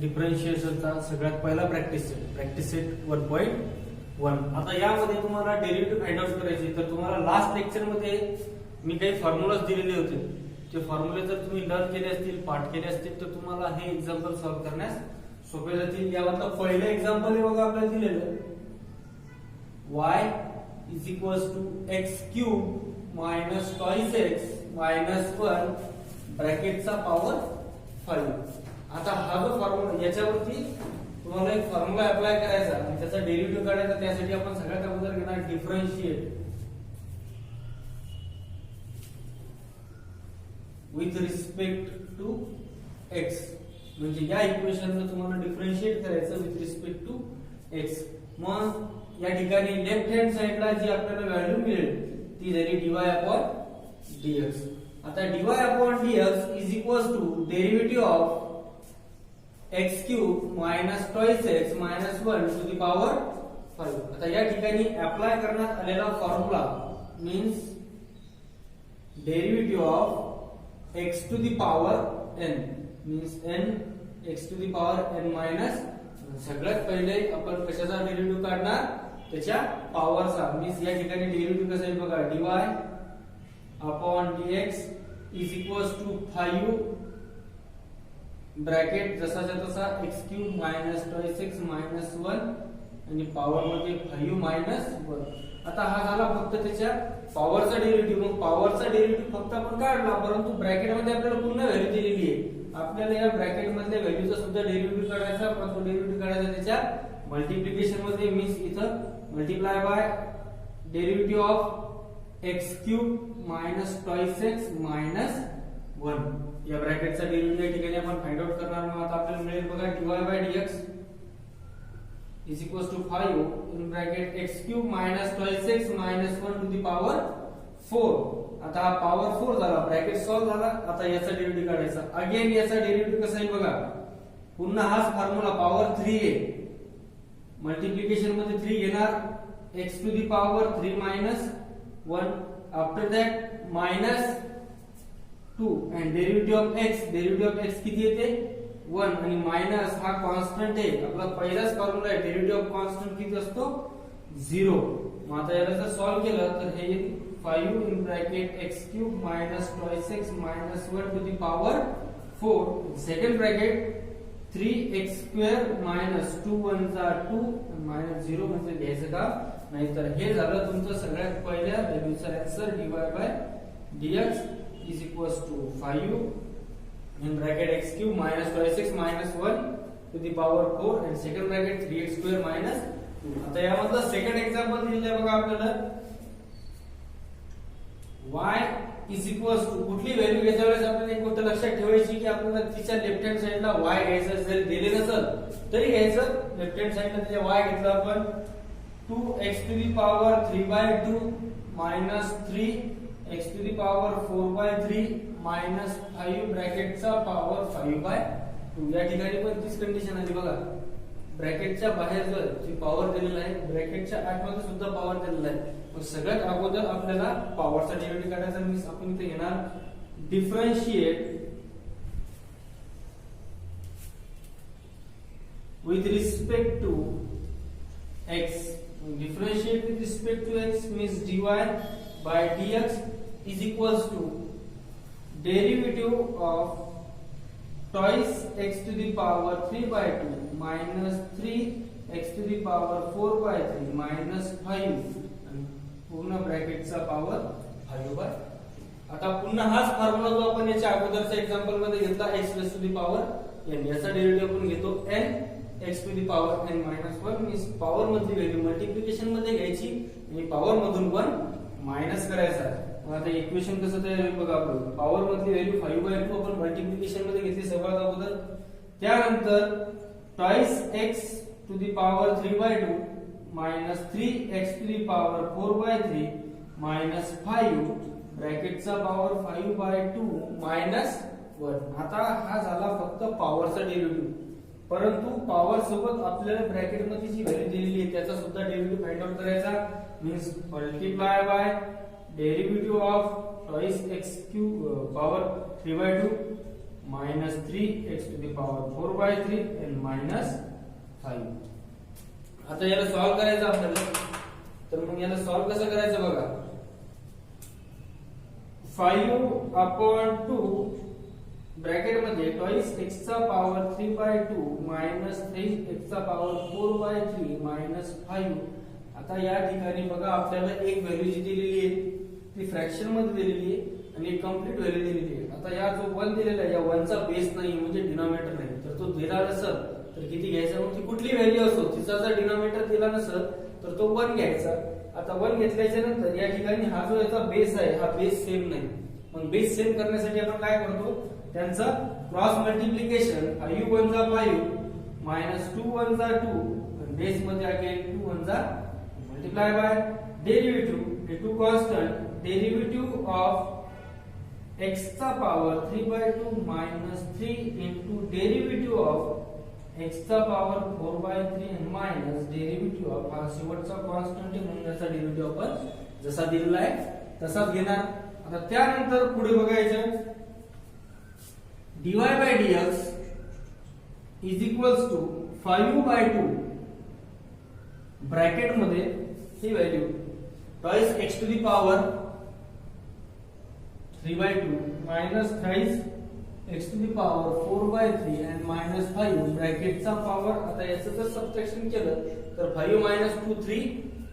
डिफरन्शिएशनचा सगळ्यात पहिला practice set 1.1. आता यामध्ये तुम्हाला डेरिव्हेटिव्ह फाइंड आउट करायची, तर तुम्हाला लास्ट लेक्चर मध्ये मी काही फॉर्म्युलाज दिलेले होते. ते फॉर्म्युले जर तुम्ही लर्न केले असतील, पाठ केले असतील, तर तुम्हाला हे एक्झाम्पल सॉल्व्ह करण्यास सोपे जातील. यामधलं पहिलं एक्झाम्पल हे बघा आपल्याला दिलेलं y is equals to x cube minus twice x minus 1 ब्रॅकेटचा पॉवर 5. आता हा जो फॉर्म्युला, याच्यावरती तुम्हाला एक फॉर्म्युला अप्लाय करायचा आणि त्याचा डेरिव्हेटिव्ह काढायचा. त्यासाठी आपण सगळ्यात अगोदर घेणार differentiate with respect to x. म्हणजे या इक्वेशनला तुम्हाला डिफरन्शिएट करायचं विथ रिस्पेक्ट टू एक्स. मग या ठिकाणी लेफ्ट हँड साइडला जी आपल्याला व्हॅल्यू मिळेल ती झाली dy अपॉन dx. आता dy upon dx is equals to derivative of x cube minus twice x minus 1 to the power 5. आता या ठिकाणी अप्लाय करण्यात आलेला formula means derivative of x to the power n means n x to the power n minus. सगळ्यात पहिले आपण कशाचा derivative काढणार, त्याच्या पॉवरचा. मीन्स या ठिकाणी डेरिव्हेटिव्ह कसं आहे बघा, dy upon dx is equals to 5 bracket जसाच्या तसा x cube minus twice x minus 1 आणि पॉवर मध्ये 5 मायनस 1. आता हा झाला फक्त त्याच्या पॉवरचा डेरिव्हेटिव्ह. मग पॉवरचा डेरिव्हेटिव्ह फक्त आपण काढला, परंतु ब्रॅकेट मध्ये आपल्याला पुन्हा व्हॅल्यू दिलेली आहे. आपल्याला या ब्रॅकेट मधल्या व्हॅल्यूचा सुद्धा डेरिव्हेटिव्ह काढायचा, पण तो डेरिव्हेटिव्ह काढायचा त्याच्या मल्टिप्लिकेशन मध्ये. मीन्स इथं multiply by derivative of x cube minus twice x minus 1. या ब्रॅकेटचा डेरिव्हेटिव्ह या ठिकाणी आपण फाइंड आउट करणार. मग आता आपल्याला मिळेल बघा dy by dx is equals to 5 in bracket x cube minus twice x minus 1 to the power 4. आता हा पॉवर 4 झाला, ब्रॅकेट सॉल्व्ह झाला. आता याचा डेरिव्हेटिव्ह काढायचा. अगेन याचा डेरिव्हेटिव्ह कसा आहे बघा, पुन्हा हाच फॉर्म्युला पॉवर 3 आहे. मल्टिप्लिकेशन मध्ये 3 घेणार, x to the power 3 minus 1. After that minus 2 and derivative of x किती येते 1 आणि मायनस हा कॉन्स्टंट आहे. आपला पहिलाच फॉर्म्युला आहे, डेरिव्हेटिव्ह ऑफ कॉन्स्टंट किती असतो 0. मग आता याला जर सॉल्व्ह केलं तर हे 5 in bracket x cube minus twice x minus 1 to the power 4. Second bracket 3x square minus 2 1 जा 2 मायनस 0 म्हणजे घ्यायचं का नाही. तर हे झालं तुमचं सगळ्यात पहिल्या व्हॅल्यूचा answer. dy by dx is equals to 5 in bracket x cube minus twice x minus 1 to the power 4 and second bracket 3x square minus 2. आता यामधलं सेकंड एक्झाम्पल दिलेलं आहे बघा आपल्याला y is equals to कुठली व्हॅल्यू घ्यायच्या वेळेस आपल्याला एक गोष्ट लक्षात ठेवायची की आपल्याला तिच्या लेफ्ट हँड साइडला y घ्यायचं. जरी दिले नसेल तरी घ्यायचं. लेफ्ट हँड साइडला त्याच्या y घेतला आपण 2x to the power 3/2 minus 3 x to the power 4/3 minus 5 ब्रॅकेटचा पॉवर 5/2. या ठिकाणी पण तीच कंडिशन आली बघा, ब्रॅकेटच्या बाहेर जर पॉवर दिलेला आहे, ब्रॅकेटच्या आतमध्ये सुद्धा पॉवर दिलेला आहे. मग सगळ्यात अगोदर आपल्याला पॉवरचा डेरिव्हेटिव्ह काढायचा. मीन्स आपण इथे घेणार differentiate with respect to x. Differentiate with respect to x means dy by dx is equals to derivative of twice x to the power 3/2 minus 3x to the power 4/3 minus 5 पूर्ण ब्रॅकेटचा power 5/2. आता पुन्हा हाच formula जो आपण याच्या अगोदरच्या example मध्ये घेतला x raised to the power n. याचा डेरिव्हेटिव्ह आपण घेतो n x to the power n minus 1. Means power मधली व्हॅल्यू मल्टिप्लिकेशन मध्ये घ्यायची आणि पॉवर मधून 1 मायनस करायचा. आता इक्वेशन कसं तयार होईल बघा, आपण पॉवर मधली व्हॅल्यू 5/2 आपण मल्टिप्लिकेशन मध्ये घेतली सर्वात अगोदर. त्यानंतर twice x to the power 3/2 minus 3x to the power 4/3 minus 5 ब्रॅकेटचा पॉवर 5/2 मायनस 1. आता हा झाला फक्त पॉवरचा डेरिव्हेटिव्ह, परंतु पॉवर सोबत आपल्याला ब्रॅकेट मध्ये जी व्हॅल्यू दिलेली आहे त्याचा सुद्धा डेरिव्हेटिव्ह फाइंड आउट करायचा. Means multiply by derivative of twice x cube power 3/2 minus 3x to the power 4 by 3 and minus 5. आता याला सॉल्व करायचं आपल्याला, तर मग याला सॉल्व कसं करायचं बघा. 5/2 ब्रॅकेट मध्ये twice x चा पॉवर 3/2 minus 3x चा पॉवर 4/3 minus 5. आता या ठिकाणी बघा आपल्याला एक व्हॅल्यू जी दिलेली आहे ती फ्रॅक्शन मध्ये दिलेली आहे आणि एक कंप्लीट व्हॅल्यू दिलेली आहे. आता या जो 1 दिलेला आहे या 1 चा बेस नाही म्हणजे डिनॉमिनेटर नाही, तर तो दिला नसेल तर किती घ्यायचा, मग ती कुठली व्हॅल्यू असो तिचा जर डिनॉमिनेटर दिला नसेल तर तो 1 घ्यायचा. आता 1 घेतल्याच्या नंतर या ठिकाणी हा जो याचा बेस आहे हा बेस सेम नाही, मग बेस सेम करण्यासाठी आपण काय करतो, त्यांचा क्रॉस मल्टिप्लिकेशन 5 1 जा 5 minus 2 1 जा 2 आणि बेस मध्ये अगेन 2 1 जा multiply by derivative into constant derivative of x चा power 3/2 minus 3 into derivative of x चा power 4/3 and minus derivative of हा शेवटचा कॉन्स्टंट आहे म्हणून याचा डेरिव्हेटिव्ह आपण जसा दिलेला आहे तसाच घेणार. आता त्यानंतर पुढे बघायचं dy by dx is equals to 5/2 bracket मध्ये ही value twice x to the power 3/2 minus thrice x to the power 4/3 and minus 5 ब्रॅकेटचा पॉवर. आता याचं जर सबट्रॅक्शन केलं तर 5 minus 2 3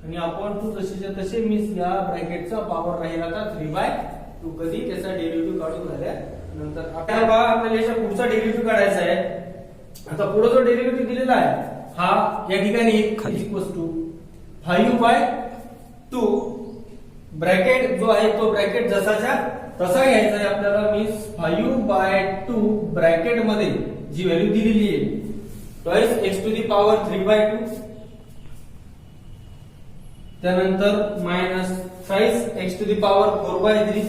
आणि अपॉन 2 तसेच्या तसे मीन्स या ब्रॅकेटचा पॉवर राहील आता 3/2 कधी त्याचा डेरिव्हेटिव्ह काढून झाल्यानंतर. आपल्याला याचा पुढचा डेरिव्हेटिव्ह काढायचा आहे. आता पुढे जो डेरिव्हेटिव्ह दिलेला आहे हा या ठिकाणी इक्वल्स टू 5/2 ब्रॅकेट जो आहे तो ब्रॅकेट जसाच्या तसा घ्यायचा आहे आपल्याला, मीन्स 5/2 ब्रॅकेट मध्ये जी व्हॅल्यू दिलेली आहे twice x to the power 3/2 त्यानंतर minus thrice x to the power 4/3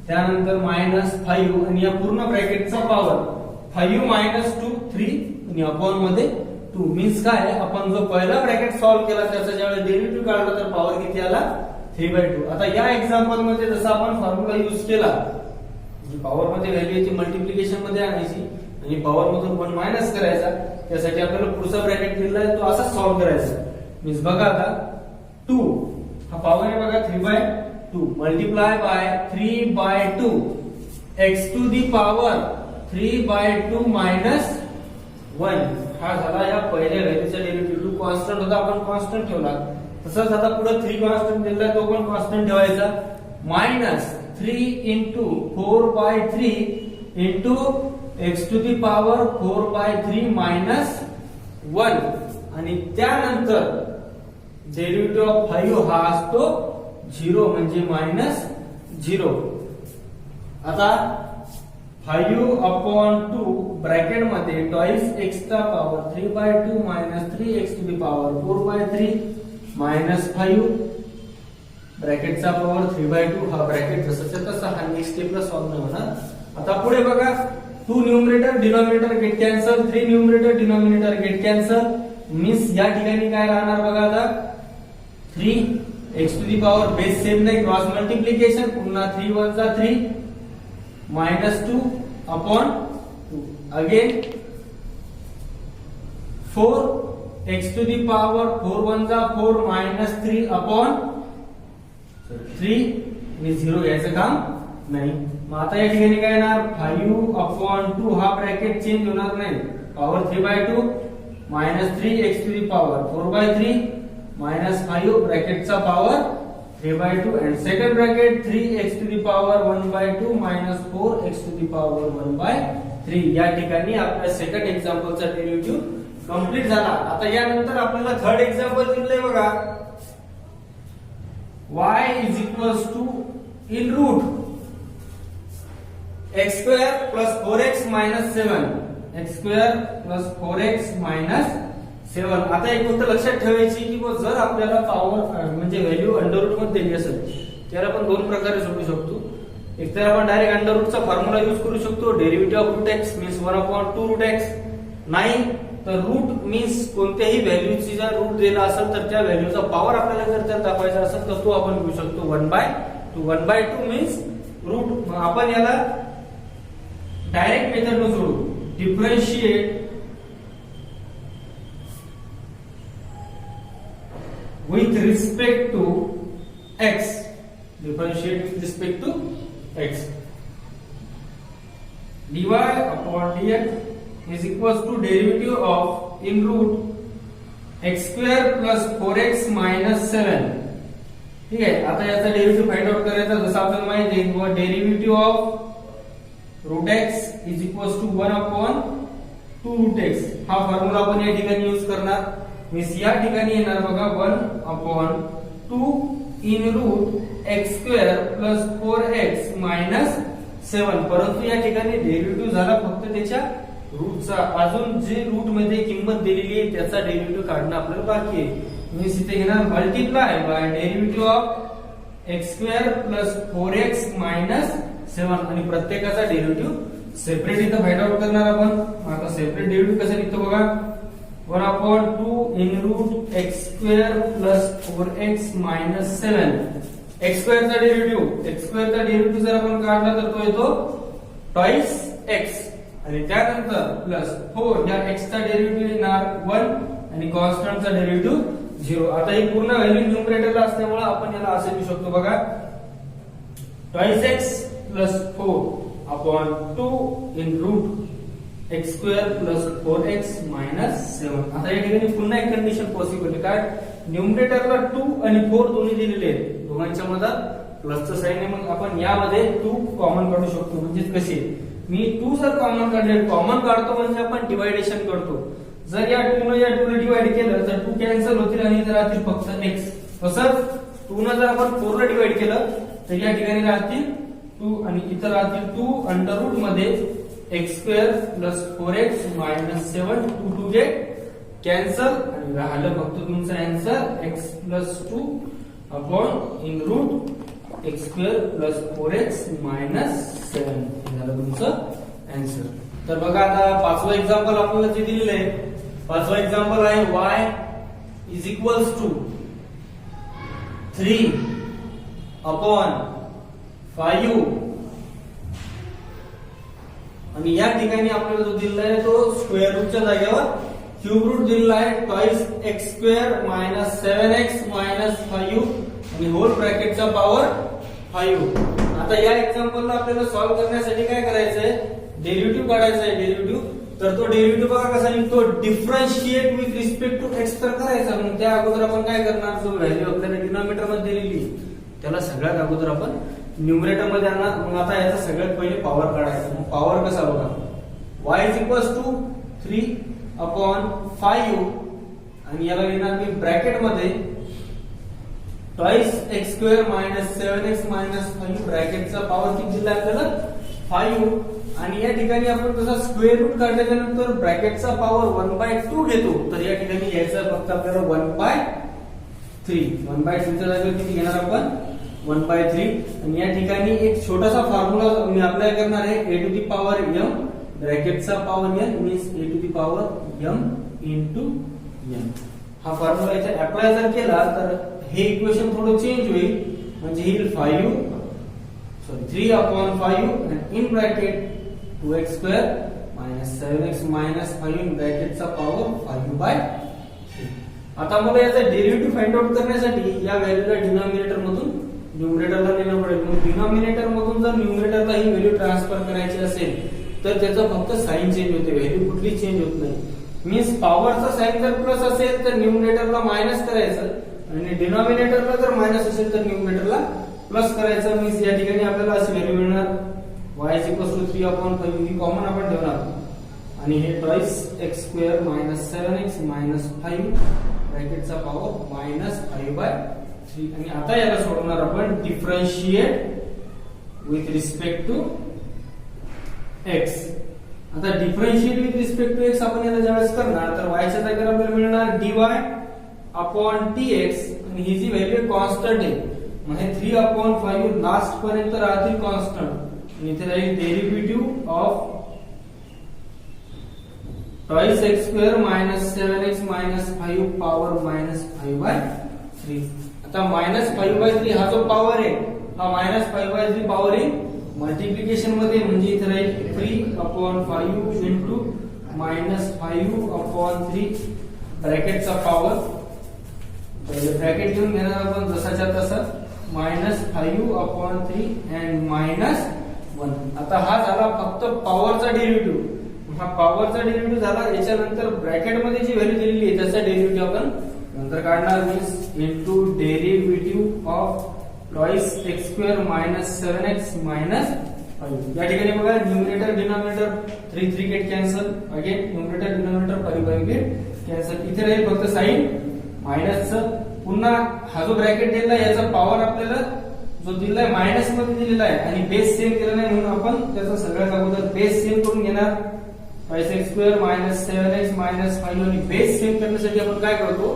त्यानंतर मायनस 5 आणि या पूर्ण ब्रॅकेटचा पॉवर 5 minus 2 3 आणि अपॉन मध्ये 2 मीन्स काय आपण जो पहिला ब्रॅकेट सॉल्व्ह केला त्याचा ज्यावेळेस डेरिव्हेटिव्ह काढला तर पॉवर किती आला 3/2. आता या एक्झाम्पल मध्ये जसा आपण फॉर्म्युला यूज केला जी पॉवर मध्ये व्हॅल्यू ती मल्टिप्लिकेशन मध्ये आणायची आणि पॉवर मधून 1 मायनस करायचा, त्यासाठी आपल्याला पुढचा ब्रॅकेट दिलेला आहे तो असा सॉल्व्ह करायचा. मीन्स बघा आता 2 हा पॉवर आहे बघा 3/2 multiply by 3/2 x to the power 3/2 minus 1 हा झाला या पहिल्या व्हॅल्यूचा डेरिव्हेटिव्ह. 2 कॉन्स्टंट होता आपण कॉन्स्टंट ठेवला, तसंच आता पुढे 3 कॉन्स्टंट दिला तो पण कॉन्स्टंट ठेवायचा. Minus 3 into 4/3 into x to the power 4/3 minus 1 आणि त्यानंतर डेरिव्हेटिव्ह ऑफ 5 हा असतो 0 म्हणजे मायनस 0. आता 5/2 ब्रॅकेट मध्ये ट्वाइस x चा power 3/2 minus 3x to the power 4/3 minus 5 ब्रॅकेटचा पॉवर 3/2 हा ब्रॅकेट जसाच्या तसा हा नेक्स्ट स्टेपला सॉल्व्ह नाही होणार. आता पुढे बघा 2 numerator denominator get cancel 3 numerator denominator get cancel means या ठिकाणी काय राहणार बघा आता 3 x to the power base same नाही क्रॉस मल्टिप्लिकेशन पुन्हा 3 1 जा 3 minus 2 upon 2 again 4 x to the power 4 1 जा 4 minus 3 upon 3 आणि 0 घ्यायचं काम नाही. मग आता या ठिकाणी काय येणार 5/2 हा ब्रॅकेट चेंज होणार नाही, power 3/2 minus 3 x to the power 4/3 minus 5 ब्रॅकेटचा power 3/2 and second bracket 3x to the power 1/2 minus 4x to the power 1/3. या ठिकाणी आपल्या सेकंड एक्झाम्पलचा डेरिव्हेटिव्ह कंप्लीट झाला. आता यानंतर आपल्याला थर्ड एक्झाम्पल दिलंय बघा y is equals to in root x square plus 4x minus 7 x square plus 4x minus 7. आता एक गोष्ट लक्षात ठेवायची की जर आपल्याला पॉवर म्हणजे व्हॅल्यू अंडर रूट मध्ये दिली असेल त्याला आपण दोन प्रकारे सोडू शकतो. एक तर आपण डायरेक्ट अंडर रूटचा फॉर्म्युला यूज करू शकतो derivative of root x means 1/2 root x. नाही तर रूट मीन्स कोणत्याही व्हॅल्यूची जर रूट दिला असेल तर त्या व्हॅल्यूचा पॉवर आपल्याला जर त्यात दाखवायचा असेल तर तो आपण घेऊ शकतो 1/2 1/2 मीन्स रूट. आपण याला डायरेक्ट मेथड न सोडू. Differentiate with respect to x. Differentiate with respect to x. dy upon dx is equals to derivative of in root x square plus 4x minus 7. ठीक आहे. आता याचा डेरिव्हेटिव्ह फाइंड आउट करायचा. जसं आपल्याला माहिती आहे derivative of root x is equals to 1 upon 2 root x. हा फॉर्म्युला आपण या ठिकाणी यूज करणार. मीन्स या ठिकाणी येणार बघा 1 upon 2 in root x square plus 4x minus 7. परंतु या ठिकाणी डेरिव्हेटिव्ह झाला फक्त त्याच्या रूटचा. अजून जे रूट मध्ये किंमत दिलेली आहे त्याचा डेरिव्हेटिव्ह काढणं आपल्याला बाकी आहे. मीन्स इथे घेणार multiply by derivative of x square plus 4x minus 7 आणि प्रत्येकाचा डेरिव्हेटिव्ह सेपरेट इथं फाइंड आउट करणार आपण. आता सेपरेट डेरिव्हेटिव्ह कसं निघतो बघा 1 upon 2 in root x square plus 4x minus 7. x square चा डेरिव्हेटिव्ह जर आपण काढला तर तो येतो twice x आणि त्यानंतर प्लस 4 या x चा डेरिव्हेटिव्ह येणार 1 आणि कॉन्स्टंट चा डेरिव्हेटिव्ह 0. आता ही पूर्ण व्हॅल्यू न्यूमरेटरला असल्यामुळे आपण याला असे लिहू शकतो बघा twice x plus 4 upon 2 in root x square plus 4x minus 7. आता या ठिकाणी पुन्हा एक कंडिशन पॉसिबल आहे. काय न्यूमरेटरला 2 आणि 4 दोन्ही दिलेले आहेत. दोघांच्या मधात प्लसचं साइन आहे. मग आपण यामध्ये 2 कॉमन काढू शकतो. म्हणजे कसे मी 2 जर कॉमन काढले कॉमन काढतो म्हणजे आपण डिवायडेशन करतो. जर या 2 ने या 2 ने डिवाइड केलं तर 2 कॅन्सल होतील आणि इथे राहतील फक्त x. तसंच 2 ने जर आपण 4 ला डिवाइड केलं तर या ठिकाणी राहतील 2 आणि इथे राहतील 2 अंडर रूट मध्ये x square plus 4x minus 7. 2 2 get cancel आणि राहिलं फक्त तुमचा answer x plus 2 upon in root x square plus 4x minus 7 हे झालं तुमचं आन्सर. तर बघा आता पाचवं एक्झाम्पल आपल्याला जे दिलेलं आहे. पाचवं एक्झाम्पल आहे y is equals to 3 upon 5 आणि या ठिकाणी आपल्याला जो दिलेला आहे तो स्क्वेअर रूटच्या जागेवर क्यूब रूट दिलेला आहे twice x square minus 7x minus 5 आणि होल ब्रॅकेटचा पॉवर 5. आता या एक्झाम्पलला आपल्याला सॉल्व्ह करण्यासाठी काय करायचंय डेरिव्हेटिव्ह काढायचा आहे. डेरिव्हेटिव्ह तर तो डेरिव्हेटिव्ह बघा कसा निघतो differentiate with respect to x तर करायचा. मग त्या अगोदर आपण काय करणार जो व्हॅल्यू आपल्याला डिनॉमिनेटर मध्ये दिलेली त्याला सगळ्यात अगोदर आपण न्यूमरेटर मध्ये आणणार. मग आता याचा सगळ्यात पहिले पॉवर काढायचा. मग पॉवर कसा बघा y is equals to 3 upon 5 आणि याला लिहिणार मी ब्रॅकेट मध्ये twice x square minus 7x minus 5 ब्रॅकेटचा पॉवर किती दिला आपल्याला 5 आणि या ठिकाणी आपण तसा स्क्वेअर रूट काढल्याच्या नंतर ब्रॅकेटचा पॉवर 1/2 घेतो. तर या ठिकाणी यायचा फक्त आपल्याला 1/3. 1/3 च्या जागेवर किती घेणार आपण 1/3 आणि या ठिकाणी एक छोटासा फॉर्म्युला मी अप्लाय करणार आहे a to the power m ब्रॅकेटचा power n means a to the power m into n. हा फॉर्म्युला इथे अप्लाय जर केला तर हे इक्वेशन थोडं चेंज होईल. म्हणजे येईल 3 अपॉन 5 आणि in bracket 2x square minus 7x minus 5 ब्रॅकेटचा पॉवर 5/3. आता मला याचा डेरिव्हेटिव्ह फाइंड आउट करण्यासाठी या व्हॅल्यूला डिनॉमिनेटर मधून न्यूमरेटरला नेलं पडेल. मग डिनॉमिनेटर मधून जर न्यूमरेटरला ही व्हॅल्यू ट्रान्सफर करायची असेल तर त्याचं फक्त साइन चेंज होते. व्हॅल्यू कुठली चेंज होत नाही. मीन्स पॉवरचा साइन जर प्लस असेल तर न्यूमरेटरला मायनस करायचं आणि डिनॉमिनेटरला जर मायनस असेल तर न्यूमरेटरला प्लस करायचं. मीन्स या ठिकाणी आपल्याला अशी व्हॅल्यू मिळणार y is equal to 3 upon 5 ही कॉमन आपण ठेवणार आणि हे twice x square minus 7x minus 5 ब्रॅकेटचा पॉवर मायनस 5/3 आणि आता याला सोडवणार आपण differentiate with respect to x. आता differentiate with respect to x आपण याला ज्यावेळेस करणार तर y च्या जागेवर आपल्याला मिळणार dy अपॉन dx आणि ही जी व्हॅल्यू कॉन्स्टंट आहे म्हणजे 3 अपॉन 5 लास्ट पर्यंत राहतील कॉन्स्टंट आणि इथे राहील derivative of twice x square minus 7x minus 5 power minus 5/3. आता मायनस 5/3 हा जो पॉवर आहे हा -5 is the power in multiplication मध्ये, म्हणजे इथे राहील 3/5 इंटू -5/3 ब्रॅकेटचा पॉवर. पहिले ब्रॅकेट घेऊन घेणार आपण जसाच्या तसा, -5/3 अँड -1. आता हा झाला फक्त पॉवरचा डेरिव्हेटिव्ह. हा पॉवरचा डेरिव्हेटिव्ह झाला. याच्यानंतर ब्रॅकेट मध्ये जी व्हॅल्यू दिलेली आहे त्याचा डेरिव्हेटिव्ह आपण नंतर काढणार. Means into derivative of twice x² - 7x - 5. या ठिकाणी बघा numerator denominator 3 get cancel. Again numerator denominator 5 get cancel. इथे राहील फक्त साइन मायनसचं. पुन्हा हा जो ब्रॅकेट दिलेला आहे याचा पॉवर आपल्याला जो दिलाय मायनस मध्ये दिलेला आहे आणि बेस सेम केला नाही, म्हणून आपण त्याचा सगळ्यात अगोदर बेस सेम करून घेणार. 5x² - 7x - 5 आणि बेस सेम करण्यासाठी आपण काय करतो,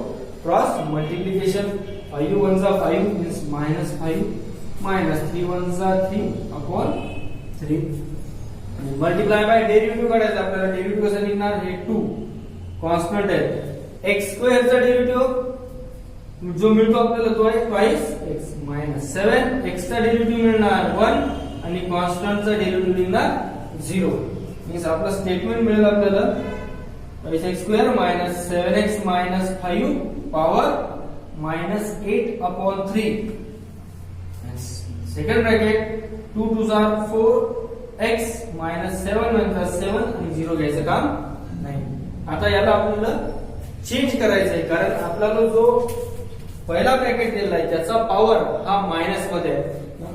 cross multiplication. 5 × 1 = 5 means -5 -3 × 1 = 3/3 multiply by derivative काढायचा आपल्याला. डेरिव्हेटिव्ह कसा निघणार, हे 2 कॉन्स्टंट आहे. x² चा डेरिव्हेटिव्ह जो मिळतो आपल्याला तो आहे ट्वाइस x - 7 x चा डेरिव्हेटिव्ह मिळणार 1 आणि कॉन्स्टंटचा डेरिव्हेटिव्ह निघणार 0. मीन्स आपलं स्टेटमेंट मिळेल आपल्याला x² - 7x - 5 power -8/3. Second bracket 2 × 2 = 4x - 7 नंतर 7 आणि 0 घ्यायचं काम नाही. आता याला आपल्याला चेंज करायचं आहे, कारण आपल्याला जो पहिला ब्रॅकेट दिलेला आहे त्याचा पॉवर हा मायनस मध्ये आहे.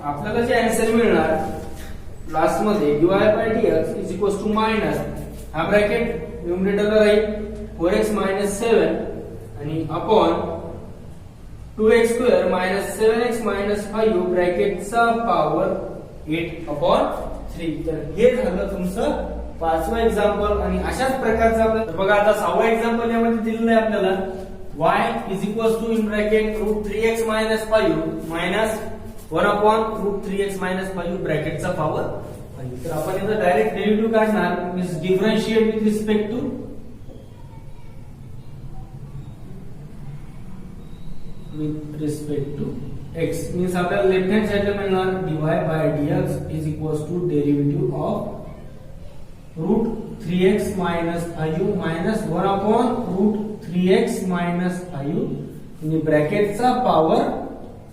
आपल्याला जे आन्सर मिळणार लास्ट मध्ये dy/dx = हा ब्रॅकेट न्यूमरेटरला राहील 4x - 7 आणि अपॉन 2x² - 7x - 5 ब्रॅकेटचा पॉवर 8/3. तर हे झालं तुमचं 5वं एक्झाम्पल. आणि अशाच प्रकारचं आपल्याला बघा आता 6वं एक्झाम्पल यामध्ये दिलेलं आहे आपल्याला y √3x - 5 1/√3x - 5 ब्रॅकेटचा पॉवर 5. तर आपण इथं डायरेक्ट डेरिव्हेटिव्ह काढणार. Means differentiate with respect to x. Means आपल्याला लेफ्ट हँड साइडला मिळणार dy/dx derivative of √3x - 5 1/√3x - 5 आणि ब्रॅकेटचा पॉवर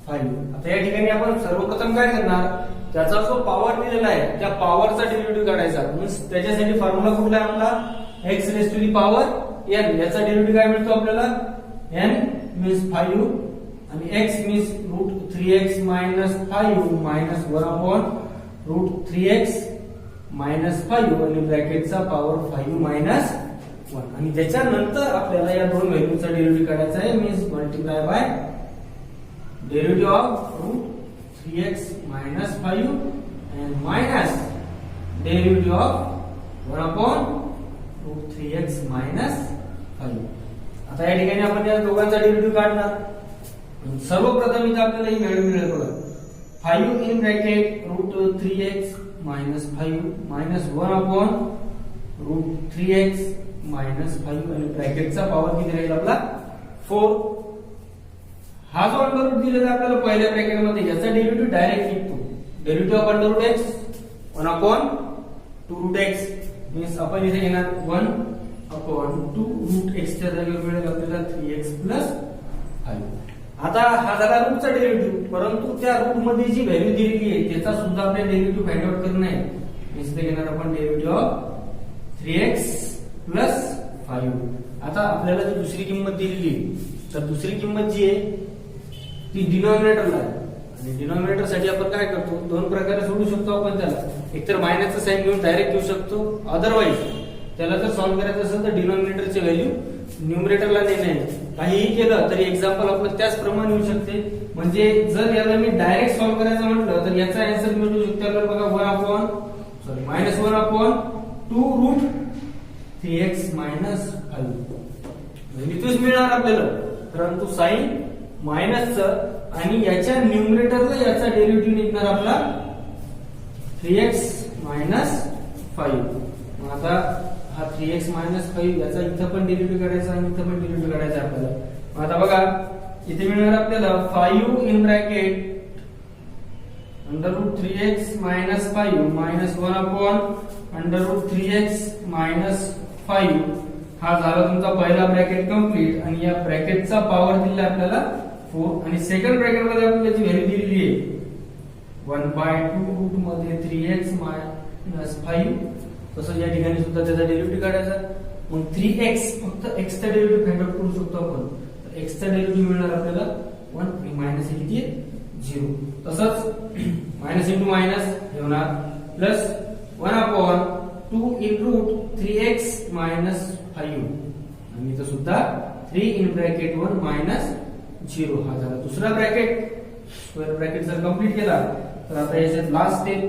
5. आता या ठिकाणी आपण सर्वप्रथम काय करणार, त्याचा जो पॉवर दिलेला आहे त्या पॉवरचा डेरिव्हेटिव्ह काढायचा. मीन्स त्याच्यासाठी फॉर्म्युला कुठला आहे आपला, x⁻⁴ n. याचा डेरिव्हेटिव्ह काय मिळतो आपल्याला, n मीन्स 5 आणि x मीन्स √3x - 5 1/√3x - 5 आणि ब्रॅकेटचा पॉवर 5 - 1. आणि त्याच्यानंतर आपल्याला या दोन व्हॅल्यूचा डेरिव्हेटिव्ह काढायचा आहे. Means multiply by derivative of √3x - 5 and minus derivative of 1/√3x - 5. आता या ठिकाणी आपण या दोघांचा डेरिव्हेटिव्ह काढणार. सर्वप्रथम इथे आपल्याला ही व्हॅल्यू मिळेल बघा 5 इन ब्रॅकेट √3x - 5 1/√3x - 5 आणि ब्रॅकेटचा पॉवर किती राहील आपला 4. हा जो अंडर दिलेला आपल्याला पहिल्या ब्रॅकेट मध्ये याचा डेरिव्हेटिव्ह डायरेक्ट निघतो. Derivative of √x 1/2√x means आपण इथे घेणार 1/2√x च्या जागेवर मिळेल आपल्याला 3x + 5. आता हा झाला रूटचा डेरिव्हेटिव्ह, परंतु त्या रूट मध्ये जी व्हॅल्यू दिलेली आहे त्याचा सुद्धा आपल्याला डेरिव्हेटिव्ह फाइंड आउट करणं आहे. मीन्स ते घेणार आपण डेरिव्हेटिव्ह ऑफ 3x + 5. आता आपल्याला जी दुसरी किंमत दिलेली आहे तर दुसरी किंमत जी आहे ती डिनॉमिनेटरला आहे. आणि डिनॉमिनेटर साठी आपण काय करतो, दोन प्रकारे सोडू शकतो आपण त्याला. एकतर मायनसचं साइन घेऊन डायरेक्ट घेऊ शकतो, अदरवाइज त्याला जर सॉल्व्ह करायचं असेल तर डिनॉमिनेटरची व्हॅल्यू न्यूमरेटरला नेणे. काहीही केलं तरी एक्झाम्पल आपलं त्याचप्रमाणे येऊ शकते. म्हणजे जर याला मी डायरेक्ट सॉल्व्ह करायचं म्हटलं तर याचा आन्सर मिळू शकतो आपल्याला बघा -1/2√3x - 5 इथेच मिळणार आपल्याला. परंतु साइन मायनसचं आणि याच्या न्यूमरेटरला याचा डेरिव्हेटिव्ह निघणार आपला 3x - 5. मग आता हा 3x - 5 याचा इथं पण डेरिव्हेटिव्ह काढायचा आणि इथं पण डेरिव्हेटिव्ह काढायचा आपल्याला. मग आता बघा इथे मिळणार आपल्याला 5 in bracket under root 3x minus 5 minus 1 upon under root 3x minus 5. हा झाला तुमचा पहिला ब्रॅकेट कंप्लीट आणि या ब्रॅकेटचा पॉवर दिला आपल्याला 4 आणि सेकंड ब्रॅकेट मध्ये आपल्याला याची व्हॅल्यू दिलेली आहे 1/2 रूट मध्ये 3x मायनस 5. तसं या ठिकाणी सुद्धा त्याचा डेरिव्हेटिव्ह काढायचा. मग 3x फक्त x चा डेरिव्हेटिव्ह फाइंड आउट करू शकतो आपण. तर x चा डेरिव्हेटिव्ह मिळणार आपल्याला 1 आणि मायनस हे किती आहे 0. तसंच मायनस इंटू मायनस हे होणार plus 1 upon 2 in root 3x minus 5 आणि इथं सुद्धा 3 इन ब्रॅकेट 1 मायनस 0. हा झाला दुसरा ब्रॅकेट. स्क्वेअर ब्रॅकेट जर कंप्लीट केला तर आता याच्यात last step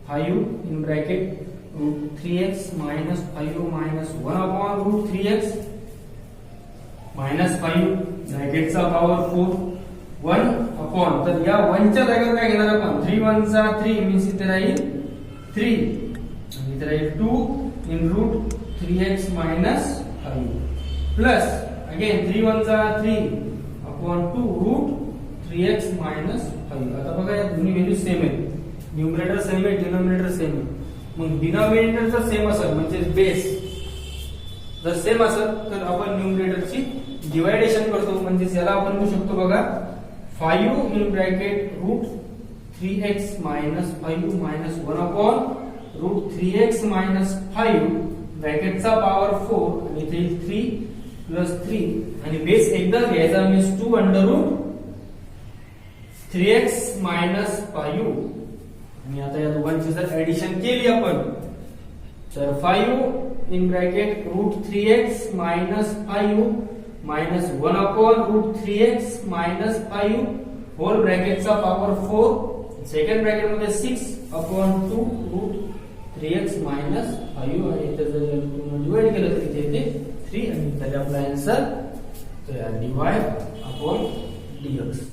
5 in bracket root 3x minus 5 minus 1 upon root 3x minus 5 ब्रॅकेटचा पॉवर 4 1 अपॉन. तर या 1 च्या जागेवर काय घेणार आपण 3 1 चा 3 मीन्स इथे राहील 3 आणि इथे राहील 2 in root 3x minus 5 plus again 3 1 चा 3 अपॉन 2 रूट 3x मायनस 5. आता बघा या दोन्ही व्हॅल्यू सेम आहेत. न्यूमरेटर सेम आहे डिनोमिनेटर सेम आहे. मग डिनोमिनेटर जर सेम असेल म्हणजे बेस जर सेम असेल तर आपण न्यूमरेटरची डिवायडेशन करतो. म्हणजे याला आपण लिहू शकतो बघा 5 in bracket root 3x minus 5 minus 1 upon root 3x minus 5 ब्रॅकेटचा पॉवर 4 आणि इथे 3 प्लस 3 आणि बेस एकदा घ्यायचा means 2 under root 3x minus 5 आणि आता या दोघांची जर ऍडिशन केली आपण तर 5 in bracket root 3x minus 5 minus 1 upon root 3x minus 5 whole ब्रॅकेटचा पॉवर 4 सेकंड ब्रॅकेट मध्ये 6 अपॉन 2 रूट 3x मायनस 5 आणि इथे जर डिवाइड केलं तर इथे येते 3 आणि त्याला आपला आन्सर तर dy अपॉन dx.